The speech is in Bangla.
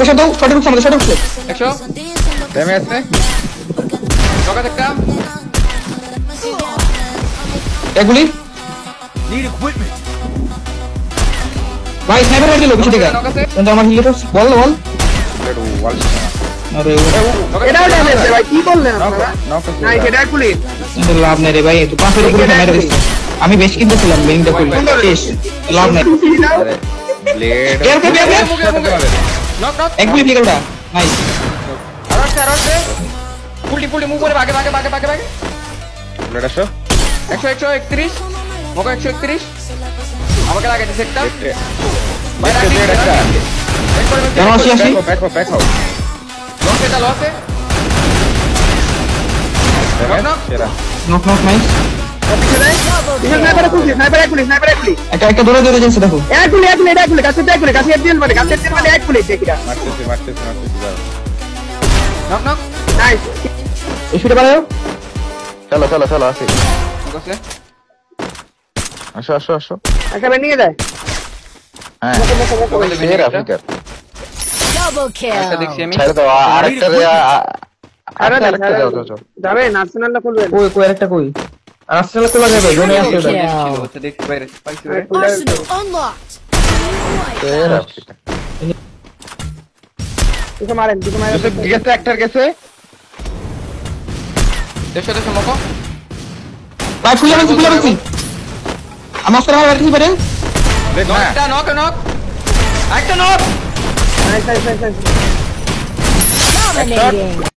পেছন দাও, শটে ঢুকছে আমাদের, শটে ঢুকছে। 100 ড্যামেজ আছে নকা একটা এগুলি ভাই স্নাইপার মার দিল পিছে থেকে। কিন্তু আমার হিলের বল বল। একটু ওয়াল আরে এটাও ড্যামেজ ভাই, কি করলেন আপনারা? নক নাই সেটা পুলিশ। কিন্তু লাভ নাই রে ভাই, তুই 5 এর উপরে মেরে দিছিস। আমি বেশ কিনতেছিলাম বেরিংটা ফুল শেষ, লাভ নাই। আরে ব্লেড বের কে বের বের নক নক এক গুলি ফ্লিকারটা নাইস। আরতে পুলটি মুভ করে ভাগে ব্লেড আসো 131 মোকা 131 আমাকে লাগাইছে একটা ব্লেড একটা কেন আসি ব্যাক হও লসে সেরা knock knock nice. Sniper police. একটা দৌড়ে যাচ্ছে দেখো। এক গুলি এটা গুলি কাছে এফডিএল মানে এক গুলি দেখিরা। মারতেছি যাও নক নাইস। এই শুটে পারো। চলো আসি ওকে আসো আচ্ছা ভাই নিয়ে যায়। হ্যাঁ সেরা ফিকার Double একটা kill. দেখছি আমি ছেড়ে দাও আরেকটা আরেকটা দাও যাবে নার্সনালটা খুলবেন। কই আরেকটা কই? আর্সেনাল খোলা যাবে, জোনে আসবে এটা। ওটা দেখতে বাইরে পাইছি Arsenal unlocked. সেরা ফিকার কিছু মারেন গেছে একটার গেছে দেশে মোকা ভাই ফুলে বলছি। আমার সারা আর কি পারে? দেখ না একটা নক একটা নক নাইস। Dominating.